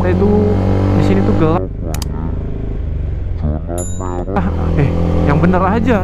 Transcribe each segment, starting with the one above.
kata itu di sini tuh gelap. Yang bener aja.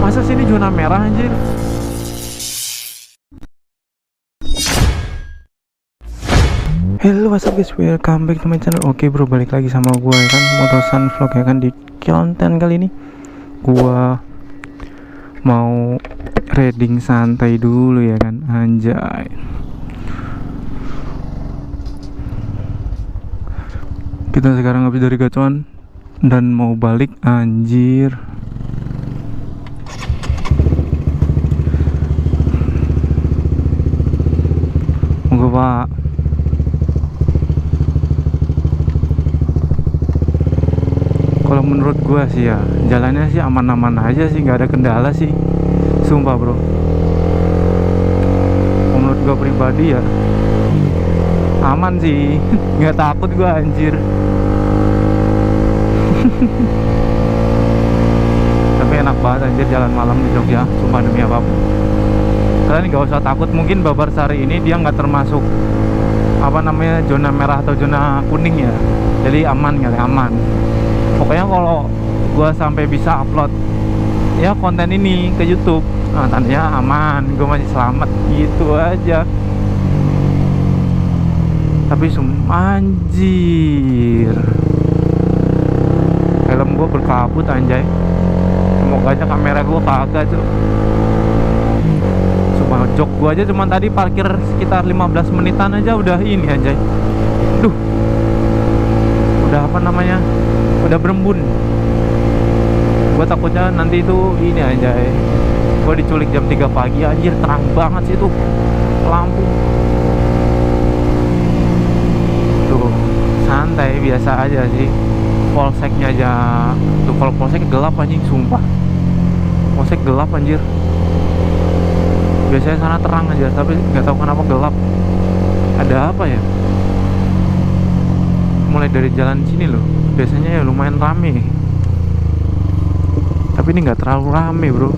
Masa sini zona merah anjir? Hello, what's up guys, welcome back to my channel. Oke bro, balik lagi sama gue ya kan, Motosan Vlog ya kan. Di konten kali ini gue mau reading santai dulu ya kan, anjay. Kita sekarang habis dari gacuan dan mau balik, anjir. Moga pak. Kalau menurut gua sih ya, jalannya sih aman-aman aja sih, nggak ada kendala sih, sumpah bro. Menurut gua pribadi ya aman sih, nggak takut gua anjir. Tapi enak banget anjir jalan malam di Jogja, sumpah demi apapun. Kalian nggak usah takut, mungkin Babarsari ini dia nggak termasuk apa namanya zona merah atau zona kuning ya, jadi aman kali, aman. Pokoknya kalau gue sampai bisa upload ya konten ini ke YouTube, nah, tandanya aman, gue masih selamat gitu aja. Tapi anjir, helm gue berkabut anjay. Semoga aja kamera gue kagak tuh. Sumpah jok gue aja cuman tadi parkir sekitar 15 menitan aja udah ini anjay. Duh, udah apa namanya, udah berembun. Gue takutnya nanti itu ini aja, gue diculik jam 3 pagi anjir, terang banget sih tuh lampu. Tuh santai biasa aja sih, polseknya aja tuh. Kalau polsek gelap anjing, sumpah polsek gelap anjir. Biasanya sana terang aja, tapi nggak tahu kenapa gelap. Ada apa ya? Mulai dari jalan sini loh, biasanya ya lumayan rame, tapi ini nggak terlalu rame bro.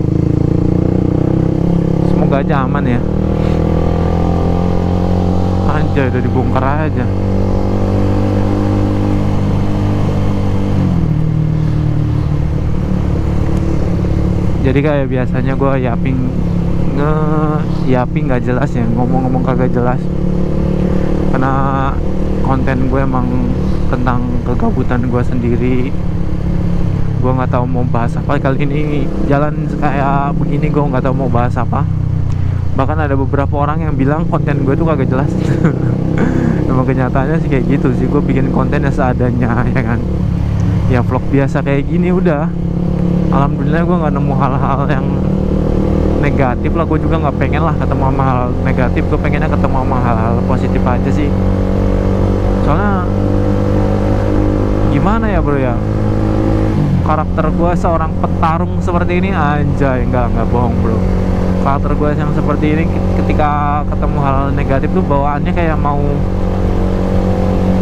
Semoga aja aman ya. Anjay, udah dibongkar aja. Jadi kayak biasanya gue yaping nggak jelas ya, ngomong-ngomong kagak jelas, karena konten gue emang tentang kegabutan gue sendiri. Gue nggak tahu mau bahas apa kali ini. Jalan kayak begini gue nggak tahu mau bahas apa. Bahkan ada beberapa orang yang bilang konten gue tuh kagak jelas. Emang kenyataannya sih kayak gitu sih. Gue bikin kontennya seadanya ya kan, ya vlog biasa kayak gini udah. Alhamdulillah gue nggak nemu hal-hal yang negatif lah. Gue juga nggak pengen lah ketemu sama hal negatif. Gue pengennya ketemu sama hal-hal positif aja sih. Soalnya gimana ya bro ya, karakter gue seorang petarung seperti ini anjay, nggak bohong bro. Karakter gue yang seperti ini ketika ketemu hal negatif tuh bawaannya kayak mau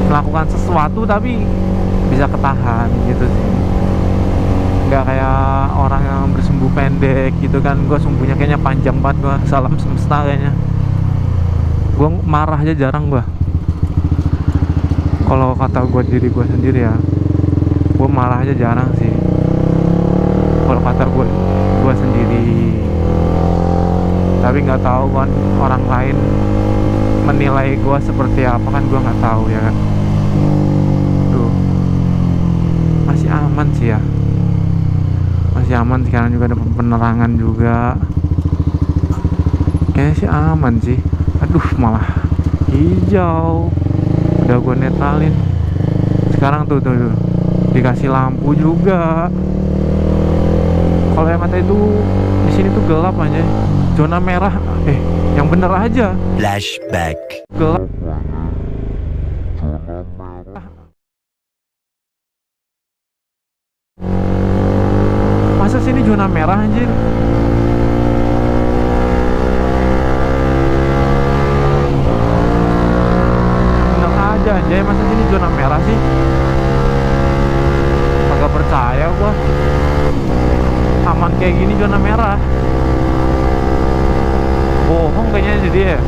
melakukan sesuatu tapi bisa ketahan gitu sih. Nggak kayak orang yang bersumbu pendek gitu kan. Gue sumbunya kayaknya panjang banget. Gue salam semesta kayaknya. Gue marah aja jarang gue. Kalau kata gue diri gue sendiri ya, gue marah aja jarang sih. Kalau kata gue sendiri. Tapi nggak tahu kan orang lain menilai gue seperti apa, kan gue nggak tahu ya kan. Tuh masih aman sih ya, masih aman. Sekarang juga ada penerangan juga, kayaknya sih aman sih. Aduh, malah hijau. Udah gue netralin. Sekarang tuh dikasih lampu juga. Kalau yang kata itu di sini tuh gelap aja, zona merah. Yang bener aja. Flashback. Gelap. Masa sini zona merah anjir? Bener aja anjay, masa sini zona merah sih? Agak percaya gua. Aman kayak gini zona merah. Bohong kayaknya jadi ya.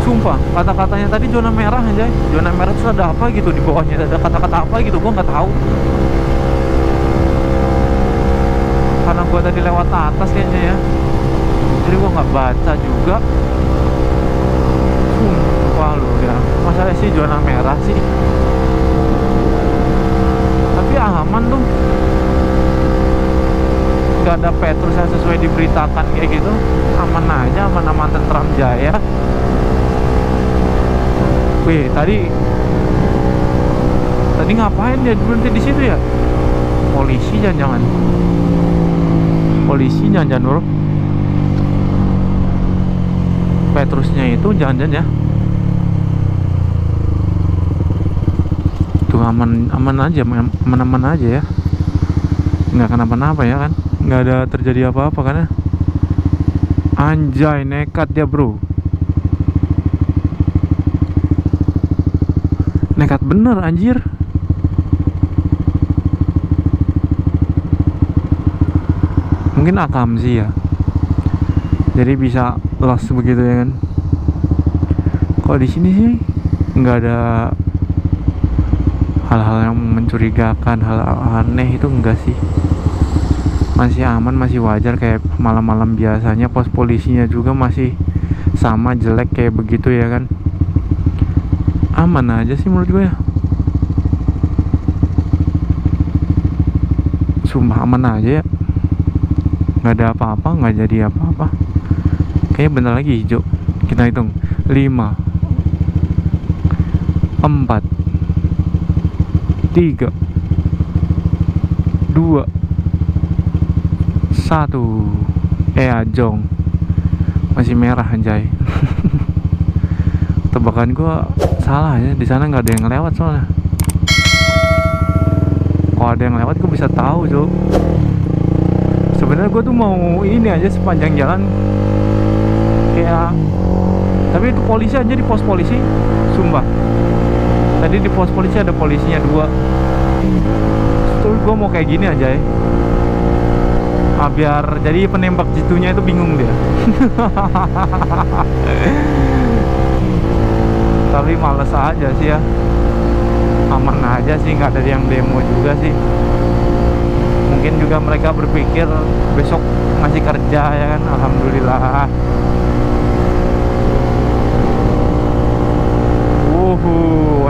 Sumpah, kata-katanya tadi zona merah aja. Zona merah itu ada apa gitu di bawahnya, ada kata-kata apa gitu, gua nggak tahu. Karena gua tadi lewat atas kayaknya ya, jadi gua nggak baca juga. Sumpah lu ya, masa sih zona merah sih? Tapi aman tuh, nggak ada petrus yang sesuai diberitakan kayak gitu. Aman aja, aman-aman, tentram jaya. Wih, tadi ngapain dia berhenti di situ ya? Polisi jangan-jangan. Polisi jangan-jangan bro. Petrusnya itu jangan-jangan ya. Tuh aman aja, aman aja ya. Nggak kenapa-napa ya kan? Nggak ada terjadi apa-apa kan ya? Anjay, nekat dia bro. Nekat bener anjir. Mungkin akam sih ya, jadi bisa lost begitu ya kan. Kalau di sini sih nggak ada hal-hal yang mencurigakan, hal aneh itu enggak sih. Masih aman, masih wajar kayak malam-malam biasanya. Pos polisinya juga masih sama jelek kayak begitu ya kan. Aman aja sih menurut gue ya. Sumpah aman aja ya, nggak ada apa-apa, nggak jadi apa-apa. Kayaknya bentar lagi hijau. Kita hitung 5 4 3 2 1. Ajong masih merah anjay. Tebakan gua salah ya, di sana nggak ada yang lewat soalnya. Kalau ada yang lewat gua bisa tahu Cuk. Sebenarnya gua tuh mau ini aja sepanjang jalan kayak, tapi itu polisi aja di pos polisi. Sumpah tadi di pos polisi ada polisinya 2. Terus gua mau kayak gini aja ya. Biar jadi penembak jitunya itu bingung dia. Tapi males aja sih ya. Aman aja sih, nggak ada yang demo juga sih. Mungkin juga mereka berpikir besok masih kerja ya kan. Alhamdulillah.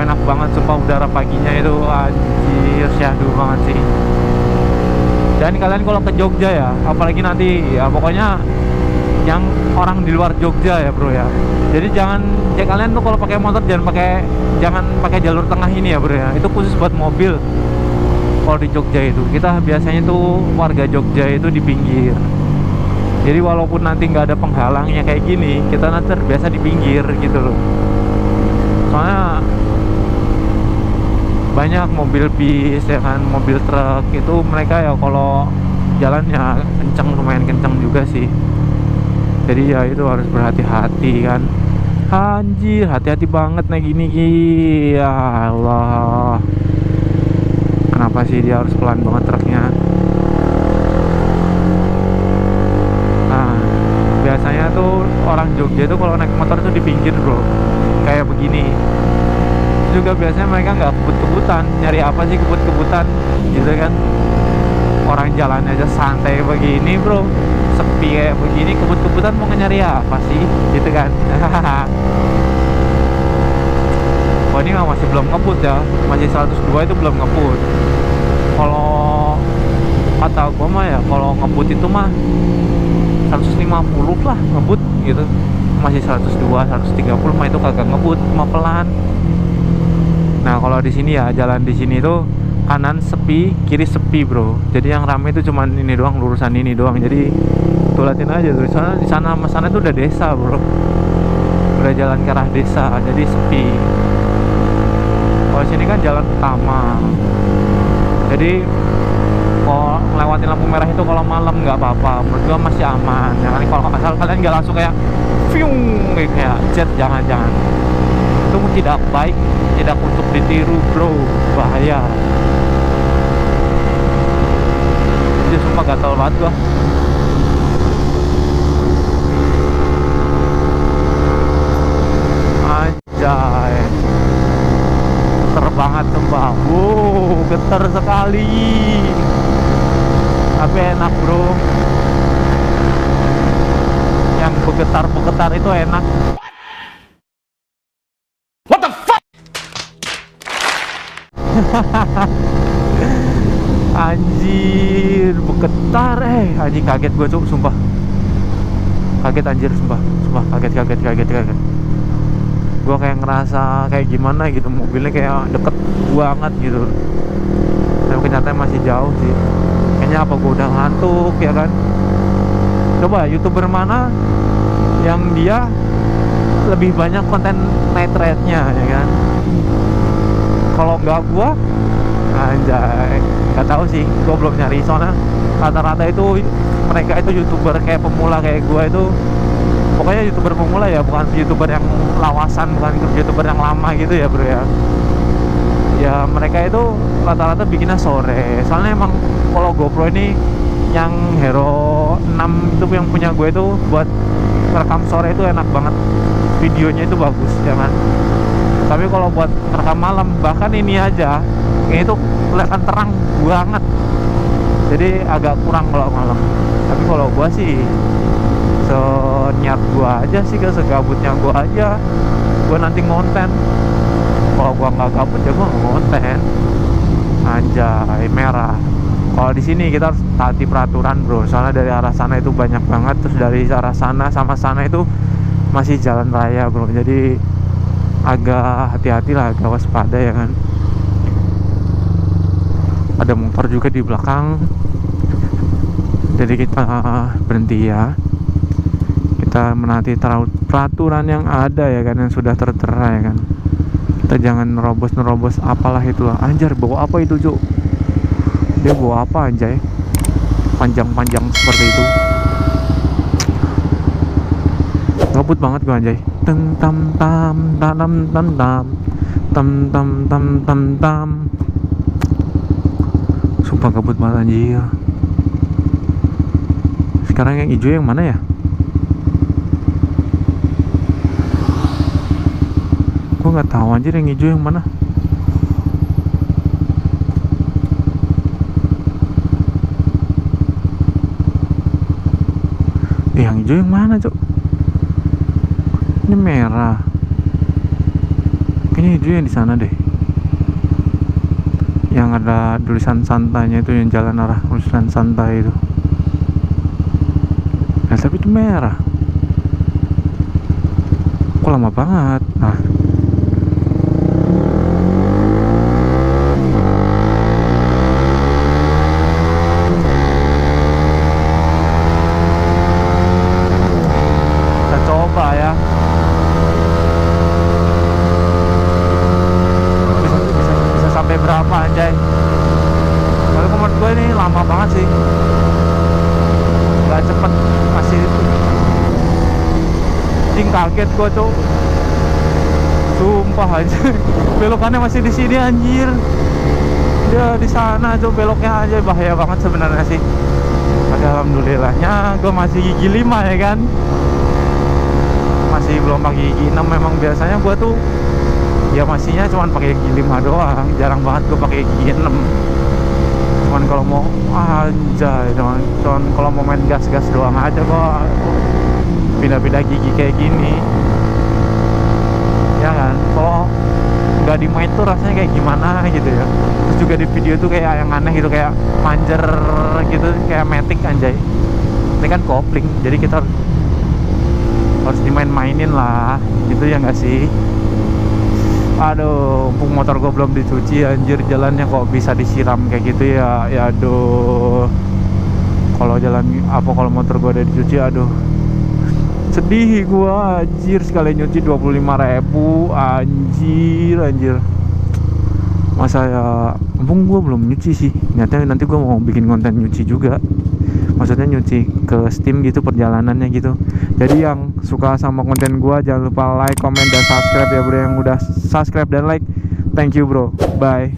Enak banget sumpah udara paginya itu, anjir syahdu banget sih. Dan kalian kalau ke Jogja ya, apalagi nanti ya, pokoknya yang orang di luar Jogja ya bro ya. Jadi jangan ya, kalian tuh kalau pakai motor jangan pakai jalur tengah ini ya bro ya. Itu khusus buat mobil. Kalau di Jogja itu kita biasanya tuh warga Jogja itu di pinggir. Jadi walaupun nanti nggak ada penghalangnya kayak gini, kita nanti terbiasa di pinggir gitu loh. Soalnya banyak mobil bis ya kan, mobil truk itu mereka ya kalau jalannya kencang, lumayan kencang juga sih. Jadi ya itu harus berhati-hati kan. Anjir, hati-hati banget naik gini. Ya Allah, kenapa sih dia harus pelan banget truknya? Nah, biasanya tuh orang Jogja itu kalau naik motor tuh di pinggir bro, kayak begini. Juga biasanya mereka nggak kebut-kebutan. Nyari apa sih kebut-kebutan gitu kan? Orang jalan aja santai begini bro, sepi kayak begini, kebut-kebutan mau nyari apa sih gitu kan. Oh ini masih belum ngebut ya, masih 102 itu belum ngebut. Kalau kata gua mah ya, kalau ngebut itu mah 150 lah ngebut gitu. Masih 102, 130 mah itu kagak ngebut, cuma pelan. Nah kalau di sini ya, jalan di sini tuh kanan sepi, kiri sepi bro. Jadi yang rame itu cuman ini doang, lurusan ini doang. Jadi tuh liatin aja tuh, soalnya di sana sama sana tuh udah desa bro, udah jalan ke arah desa, jadi sepi. Kalau sini kan jalan utama, jadi kalau ngelewatin lampu merah itu kalau malam nggak apa-apa, menurut gua masih aman. Jangan kalau asal kalian nggak langsung kayak fiung kayak jet, jangan. Itu tidak baik, tidak untuk ditiru bro, bahaya. Jadi sumpah gatel banget gua. anjay, geter banget sumpah. Wow, geter sekali, tapi enak bro. Yang bergetar itu enak. What the fuck? Anjir, bergetar anjing, kaget gue cuk, sumpah. Kaget anjir, sumpah kaget. Gue kayak ngerasa kayak gimana gitu, mobilnya kayak deket banget gitu. Tapi kenyataannya masih jauh sih. Kayaknya apa gue udah ngantuk ya kan. Coba YouTuber mana yang dia lebih banyak konten night ride-nya ya kan. Kalau nggak gue, anjay, nggak tahu sih, gue belum nyari. Soalnya rata-rata itu mereka itu YouTuber kayak pemula kayak gue itu. Pokoknya YouTuber pemula ya, bukan YouTuber yang lawasan, bukan YouTuber yang lama gitu ya bro ya. Ya mereka itu rata-rata bikinnya sore. Soalnya emang kalau GoPro ini yang Hero 6 itu yang punya gue itu buat rekam sore itu enak banget, videonya itu bagus ya kan. Tapi kalau buat rekam malam, bahkan ini aja ini tuh kelihatan terang banget, jadi agak kurang kalau malam. Tapi kalau gue sih seniat gue aja sih, segabutnya gue aja, gue nanti ngonten. Kalau gue nggak gabut ya gue nggak ngonten. Anjay, merah. Kalau di sini kita harus taati peraturan bro, soalnya dari arah sana itu banyak banget, terus dari arah sana sama sana itu masih jalan raya bro, jadi agak hati-hati lah, agak waspada ya kan. Ada motor juga di belakang, jadi kita berhenti ya. Kita menaati peraturan yang ada ya kan, yang sudah tertera ya kan. Kita jangan nerobos apalah itulah. Anjir, bawa apa itu cuk? Dia bawa apa anjay, panjang-panjang seperti itu. Ngebut banget gue anjay. Teng tam tam tam tam tam tam tam tam tam tam. Sumpah ngebut banget anjir. Sekarang yang hijau yang mana ya? Gue nggak tahu anjir yang hijau yang mana. Yang hijau yang mana cok? Ini merah. Kayaknya hijau yang di sana deh. Yang ada tulisan santainya itu, yang jalan arah tulisan santai itu. Nah, tapi itu merah. Kok lama banget? Nah. Ya, bisa sampai berapa anjay? Kalau menurut gue ini lama banget sih, nggak cepet, masih anjing, kaget gue tuh, sumpah aja. Belokannya masih di sini anjir, dia di sana tuh beloknya aja, bahaya banget sebenarnya sih. Tapi alhamdulillahnya gue masih gigi 5 ya kan, masih belum pakai gigi 6. Memang biasanya gue tuh ya masihnya cuman pakai gigi 5 doang, jarang banget gue pakai gigi 6. Cuman kalau mau anjay, cuman kalau mau main gas-gas doang aja gue pindah-pindah gigi kayak gini ya kan. Kalau nggak dimain tuh rasanya kayak gimana gitu ya. Terus juga di video tuh kayak yang aneh gitu, kayak manjer gitu, kayak matic anjay. Ini kan kopling, jadi kita harus dimain-mainin lah gitu ya nggak sih. Aduh, mumpung motor gue belum dicuci anjir, jalannya kok bisa disiram kayak gitu ya. Ya aduh, kalau jalan apa kalau motor gue udah dicuci, aduh sedih gue anjir. Sekali nyuci 25.000 anjir. Masa ya, mumpung gue belum nyuci sih. Nanti gue mau bikin konten nyuci juga, maksudnya nyuci ke Steam gitu perjalanannya gitu. Jadi yang suka sama konten gua jangan lupa like, comment, dan subscribe ya bro. Yang udah subscribe dan like, thank you bro, bye.